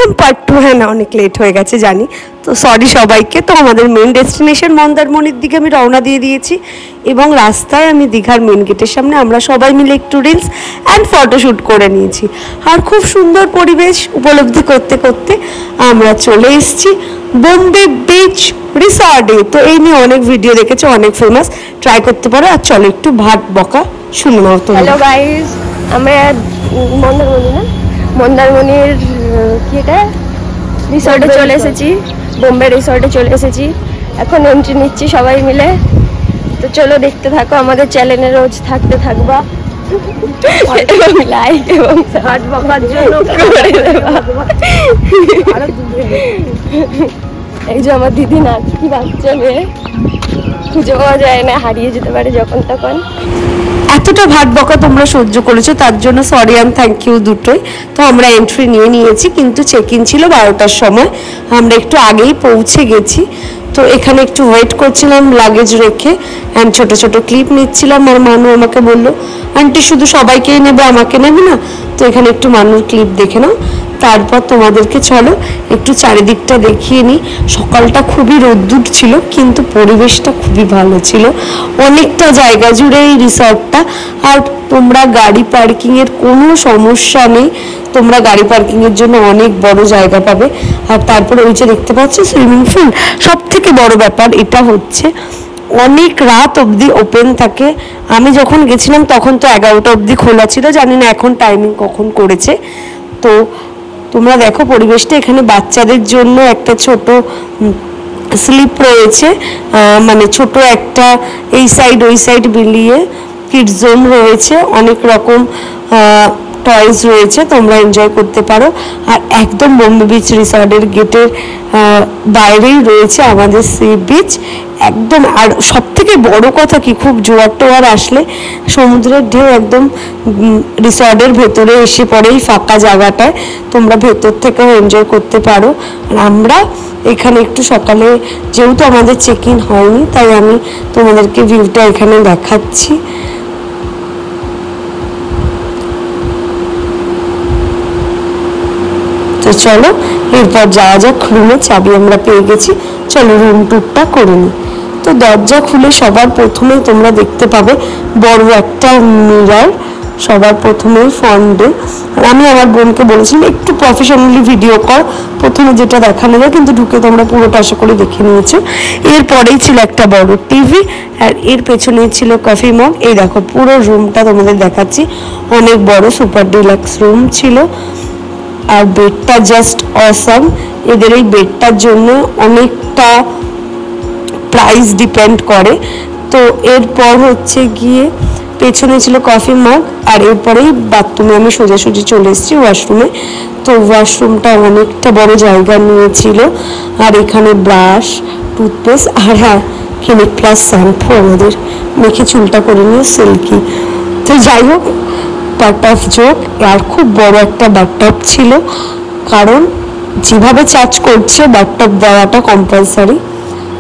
Welcome part 2। হ্যাঁ না, অনেক লেট হয়ে গেছে জানি, তো সরি সবাইকে। তো আমাদের মেন ডেস্টিনেশন মন্দারমণির দিকে আমি রওনা দিয়ে দিয়েছি এবং রাস্তায় আমি দীঘার মেন গেটের সামনে আমরা সবাই মিলে একটু রিলস অ্যান্ড ফটোশ্যুট করে নিয়েছি। আর খুব সুন্দর পরিবেশ উপলব্ধি করতে করতে আমরা চলে এসেছি বোম্বে বিচ রিসর্টে। তো এই নিয়ে অনেক ভিডিও দেখেছো, অনেক ফেমাস, ট্রাই করতে পারো। আর চলো একটু ভাট বকা শুনে নাও। তো হ্যালো গাইস, আমরা মন্দারমণির কি এটা রিসর্টে চলে এসেছি, বোম্বে রিসর্টে চলে এসেছি। এখন এন্ট্রি নিচ্ছি সবাই মিলে। তো চলো দেখতে থাকো, আমাদের চ্যানেলে রোজ থাকতে থাকবা এবং লাইক এবং হাট বকার জন্য করে দেবা। এই যে আমার দিদি নাচকি বাচ্চা মেয়ে, খুঁজে পাওয়া যায় না, হারিয়ে যেতে পারে যখন তখন। এতটা ভাট বকা তোমরা সহ্য করেছো, তার জন্য সরি অ্যান্ড থ্যাংক ইউ দুটোই। তো আমরা এন্ট্রি নিয়ে নিয়েছি, কিন্তু চেক ইন ছিল 12টার সময়, আমরা একটু আগেই পৌঁছে গেছি। তো এখানে একটু ওয়েট করছিলাম লাগেজ রেখে অ্যান্ড ছোটো ছোটো ক্লিপ নিচ্ছিলাম। আর মানু আমাকে বললো, আন্টি শুধু সবাইকেই নেবে, আমাকে নেবে না? তো এখানে একটু মানুর ক্লিপ দেখে নাও, তারপর তোমাদেরকে চলো একটু চারিদিকটা দেখিয়ে নিই। সকালটা খুবই রোদ্দুর ছিল, কিন্তু পরিবেশটা খুবই ভালো ছিল, অনেকটা জায়গা জুড়ে এই রিসর্টটা। আর তোমরা গাড়ি পার্কিংয়ের কোনো সমস্যা নেই, তোমরা গাড়ি পার্কিংয়ের জন্য অনেক বড় জায়গা পাবে। আর তারপরে ওই যে দেখতে পাচ্ছ সুইমিং পুল, সব থেকে বড় ব্যাপার এটা হচ্ছে অনেক রাত অবধি ওপেন থাকে। আমি যখন গেছিলাম তখন তো 11টা অবধি খোলা ছিল, জানি না এখন টাইমিং কখন করেছে। তো তোমরা দেখো পরিবেশটা, এখানে বাচ্চাদের জন্য একটা ছোট স্লিপ রয়েছে, মানে ছোট একটা এই সাইড ওই সাইড বিলিয়ে কিডস জোন রয়েছে, অনেক রকম টয়েস রয়েছে, তোমরা এনজয় করতে পারো। আর একদম বোম্বে বিচ রিসর্টের গেটের বাইরেই রয়েছে আমাদের সি বিচ একদম। আর সব থেকে বড় কথা কি, খুব জোয়ার টোয়ার আসলে সমুদ্রের ঢেউ একদম রিসর্টের ভেতরে এসে পড়ে এই ফাঁকা জায়গাটায়, তোমরা ভেতর থেকেও এনজয় করতে পারো। আর আমরা এখানে একটু সকালে, যেহেতু আমাদের চেক ইন হয়নি, তাই আমি তোমাদেরকে ভিউটা এখানে দেখাচ্ছি। তো চলো এরপর যাওয়া যাক রুমে, চাবি আমরা পেয়ে গেছি, চলো রুম টুরটা করে নিই। তো দরজা খুলে সবার প্রথমেই তোমরা দেখতে পাবে বড় একটা মিরর, সবার প্রথমেই ফ্রন্টে। আর আমি আমার বোনকে বলেছিলাম একটু প্রফেশনালি ভিডিও কর, প্রথমে যেটা দেখানো যায়, কিন্তু ঢুকে তোমরা পুরোটা আশা করে দেখে নিয়েছো। এরপরেই ছিল একটা বড় টিভি, আর এর পেছনেই ছিল কফি মগ। এই দেখো পুরো রুমটা তোমাদের দেখাচ্ছি, অনেক বড় সুপার ডিলাক্স রুম ছিল। আর বেডটা জাস্ট অসাম, এদের এই বেডটার জন্য অনেকটা প্রাইস ডিপেন্ড করে। তো এরপর হচ্ছে গিয়ে পেছনে ছিল কফি মাগ, আর এরপরেই বাথরুমে আমি সোজাসুজি চলে এসেছি ওয়াশরুমে। তো ওয়াশরুমটা অনেকটা বড় জায়গা নিয়েছিল। আর এখানে ব্রাশ, টুথপেস্ট, আর হ্যাঁ ক্লিনিক প্লাস শ্যাম্পু আমাদের মেখে চুলটা করে নিয়ে সিল্কি। তো যাই হোক, পার্ট অফ জোক, আর খুব বড় একটা বাথটব ছিল, কারণ যেভাবে চার্জ করছে বাথটব দেওয়াটা কম্পালসারি।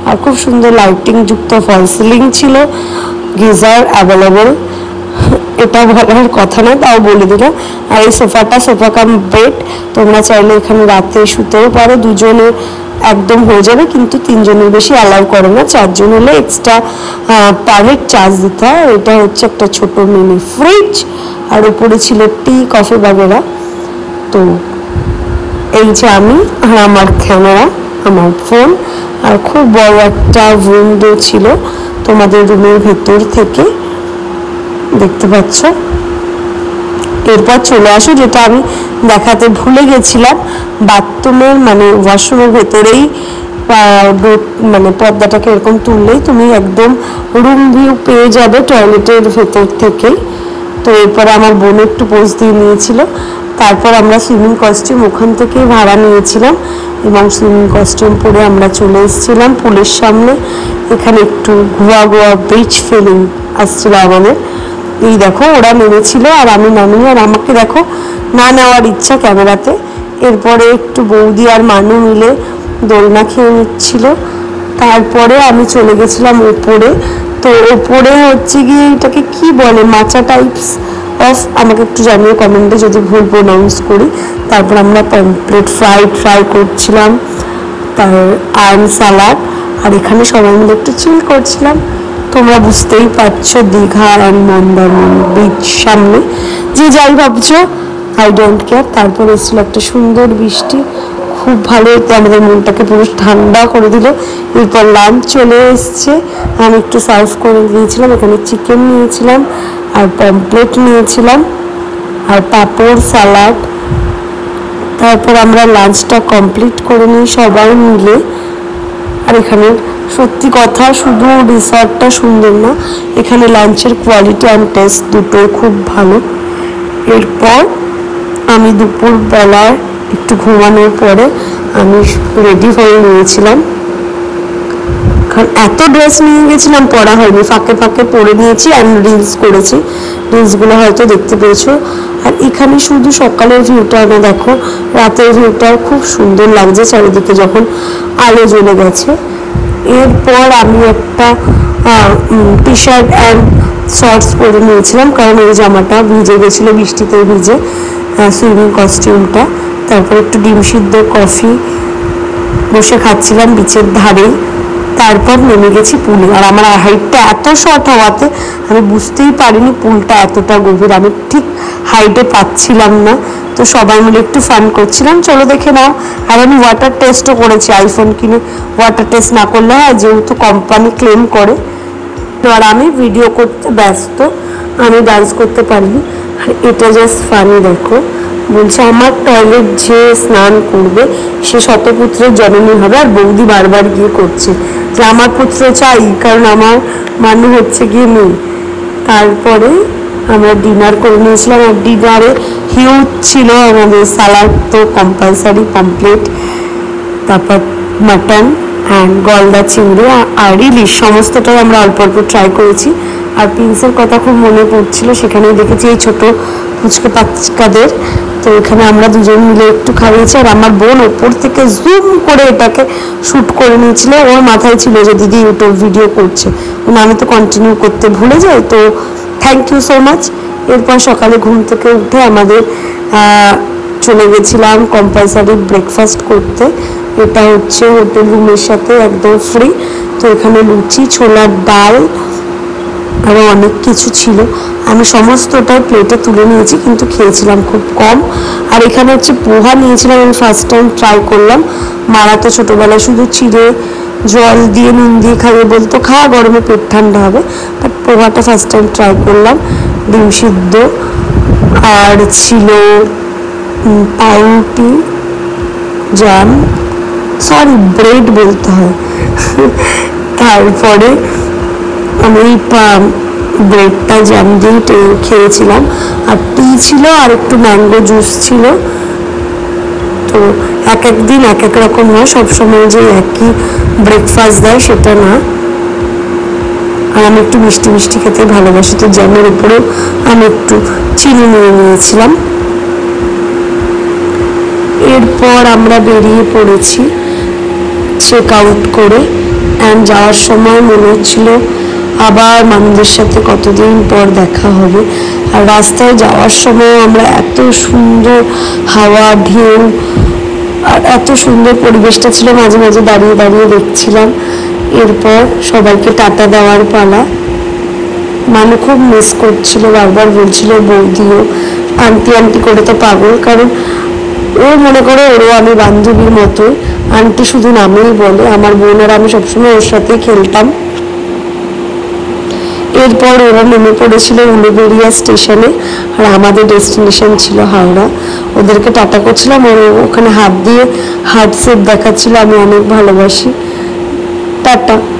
আর খুব সুন্দর লাইটিং যুক্ত ফল সিলিং ছিল, গিজার অ্যাভেলেবল, এটা বলার কথা না, তাও বলে দিলাম। আর এই সোফাটা সোফা কাম বেড, তোমরা চাইলে এখানে রাতে শুতেও পারো, দুজনের একদম হয়ে যাবে, কিন্তু 3 জনের বেশি অ্যালাউ করে না, 4 জন হলে এক্সট্রা পার হেড চার্জ দিতে হয়। এটা হচ্ছে একটা ছোট মিনি ফ্রিজ, আর উপরে ছিল টি কফি বাগেরা। তো এই যে আমি আর আমার ক্যামেরা, আমার ফোন, আর খুব বড় একটা উইন্ডো ছিল তোমাদের রুমের ভেতর থেকে দেখতে পাচ্ছ। এরপর চলে আসো, যেটা আমি দেখাতে ভুলে গেছিলাম, বাথরুমের মানে ওয়াশরুমের ভেতরেই মানে পর্দাটাকে এরকম তুললেই তুমি একদম রুম ভিউ পেয়ে যাবে টয়লেটের ভেতর থেকেই। তো এরপরে আমার বোন একটু পোজ দিয়ে নিয়েছিল, তারপর আমরা সুইমিং কস্টিউম ওখান থেকেই ভাড়া নিয়েছিলাম এবং সুইমিং কস্টিউম পরে আমরা চলে এসেছিলাম পুলের সামনে। এখানে একটু গোয়া গোয়া বিচ ফিলিং আসছিল আমাদের। এই দেখো ওরা নেমেছিল আর আমি নামিনি, আর আমাকে দেখো না নেওয়ার ইচ্ছা ক্যামেরাতে। এরপরে একটু বৌদি আর মানু মিলে দোলনা খেয়ে নিচ্ছিল, তারপরে আমি চলে গেছিলাম ওপরে। তো ওপরে হচ্ছে গিয়ে এটাকে কি বলে, মাচা টাইপস অফ আমাকে একটু জানিয়ে কমেন্টে যদি ভুল প্রোনাউন্স করি। তারপর আমরা পমফ্রেট ফ্রাই করছিলাম, তার আর্ন সালাড, আর এখানে সবাই মিলে একটু চিল করছিলাম। তোমরা বুঝতেই পারছো দীঘা অ্যান্ড মন্দারমণি বিচ সামনে, যে যাই ভাবছো আই ডোন্ট কেয়ার। তারপর এসেছিল একটা সুন্দর বৃষ্টি, খুব ভালো, তো আমাদের মনটাকে পুরো ঠান্ডা করে দিল। এরপর লাঞ্চ চলে এসছে, আমি একটু সার্ভ করে দিয়েছিলাম। এখানে চিকেন নিয়েছিলাম আর পমফ্রেট নিয়েছিলাম আর পাঁপড় সালাড। তারপর আমরা লাঞ্চটা কমপ্লিট করে নিই সবাই মিলে। আর এখানে সত্যি কথা, শুধু রিসর্টটা সুন্দর না, এখানে লাঞ্চের কোয়ালিটি অ্যান্ড টেস্ট দুটোই খুব ভালো। এরপর আমি দুপুরবেলায় একটু ঘুমানোর পরে আমি রেডি হয়ে নিয়েছিলাম, কারণ এত ড্রেস নিয়ে গেছিলাম পরা হয়নি, ফাঁকে ফাঁকে পরে নিয়েছি অ্যান্ড রিলস করেছি, রিলসগুলো হয়তো দেখতে পেয়েছো। আর এখানে শুধু সকালের ভিউটা না, দেখো রাতের ভিউটা খুব সুন্দর লাগছে চারিদিকে যখন আলো জ্বলে গেছে। এরপর আমি একটা টি শার্ট অ্যান্ড শর্টস পরে নিয়েছিলাম, কারণ ওই জামাটা ভিজে গেছিলো, বৃষ্টিতে ভিজে, সুইমিং কস্টিউমটা। তারপর একটু ডিম সিদ্ধ কফি বসে খাচ্ছিলাম বিচের ধারে। তারপর নেমে গেছি পুলে, আর আমার হাইটটা এত শর্ট হওয়াতে আমি বুঝতেই পারিনি পুলটা এতটা গভীর, আমি ঠিক হাইটে পাচ্ছিলাম না। তো সবাই মিলে একটু ফান করছিলাম, চলো দেখে নাও। আর আমি ওয়াটার টেস্টও করেছি, আইফোন কিনে ওয়াটার টেস্ট না করলে হয়, যেহেতু কোম্পানি ক্লেম করে। আর আমি ভিডিও করতে ব্যস্ত, আমি ডান্স করতে পারিনি। আর এটা জাস্ট ফানি, দেখো বলছে আমার টয়লেট যে স্নান করবে সে শতপুত্রের জননী হবে, আর বৌদি বারবার গিয়ে করছে যে আমার পুত্র চাই, কারণ আমার মানু হচ্ছে গিয়ে মেয়ে। তারপরে আমরা ডিনার করে নিয়েছিলাম, আর ডিনারে হিউজ ছিল আমাদের সালাড তো কম্পালসারি, পমফ্রেট, তারপর মাটন অ্যান্ড গলদা চিংড়ি আর ইলিশ, সমস্তটাই আমরা অল্প অল্প ট্রাই করেছি। আর প্রিন্সের কথা খুব মনে পড়ছিল, সেখানেই দেখেছি এই ছোটো ফুচকে পাচকাদের, তো এখানে আমরা দুজন মিলে একটু খাইয়েছি। আর আমার বোন ওপর থেকে জুম করে এটাকে শ্যুট করে নিয়েছিল, ওর মাথায় ছিল যে দিদি ইউটিউব ভিডিও করছে, আমি তো কন্টিনিউ করতে ভুলে যাই, তো থ্যাংক ইউ সো মাচ। এরপর সকালে ঘুম থেকে উঠে আমাদের চলে গেছিলাম কম্পালসারি ব্রেকফাস্ট করতে। এটা হচ্ছে হোটেল রুমের সাথে একদম ফ্রি, তো এখানে লুচি, ছোলার ডাল আরও অনেক কিছু ছিল। আমি সমস্তটাই প্লেটে তুলে নিয়েছি, কিন্তু খেয়েছিলাম খুব কম। আর এখানে হচ্ছে পোহা নিয়েছিলাম, আমি ফার্স্ট টাইম ট্রাই করলাম। মারা তো ছোটোবেলায় শুধু চিড়ে জল দিয়ে নুন দিয়ে খাইয়ে বলতো খাওয়া, গরমে পেট ঠান্ডা হবে, বাট পোহাটা ফার্স্ট টাইম ট্রাই করলাম। ডিম সিদ্ধ আর ছিল পাউরুটি, জ্যাম, সরি ব্রেড বলতে হয়। তারপরে আমি ব্রেডটা জ্যাম দিয়ে খেয়েছিলাম, আর টি ছিল আর একটু ম্যাঙ্গো জুস ছিল। তো এক এক দিন এক এক রকম হয়, সবসময় যে একই ব্রেকফাস্ট দেয় সেটা না। আর আমি একটু মিষ্টি মিষ্টি খেতে ভালোবাসি, তো জ্যামের উপরেও আমি একটু চিনি নিয়ে নিয়েছিলাম। এরপর আমরা বেরিয়ে পড়েছি চেক আউট করে, অ্যান্ড যাওয়ার সময় মনে হচ্ছিল আবার মানুষদের সাথে কতদিন পর দেখা হবে। আর রাস্তায় যাওয়ার সময় আমরা এত সুন্দর হাওয়া, ঢেউ আর এত সুন্দর পরিবেশটা ছিল, মাঝে মাঝে দাঁড়িয়ে দাঁড়িয়ে দেখছিলাম। এরপর সবাইকে টাটা দেওয়ার পালা। মানু খুব মিস করছিল, বারবার বলছিল বৌদিও আন্টি আন্টি করে তো পাগল, কারণ ও মনে করে ওরও আমি বান্ধবীর মতোই, আন্টি শুধু নামেই বলে। আমার বোন আর আমি সবসময় ওর সাথেই খেলতাম। এরপর ওরা নেমে পড়েছিল উলুবেড়িয়া স্টেশনে, আর আমাদের ডেস্টিনেশন ছিল হাওড়া। ওদেরকে টাটা করছিলাম, ওর ওখানে হাত দিয়ে হার্ট শেপ দেখাচ্ছিল, আমি অনেক ভালোবাসি।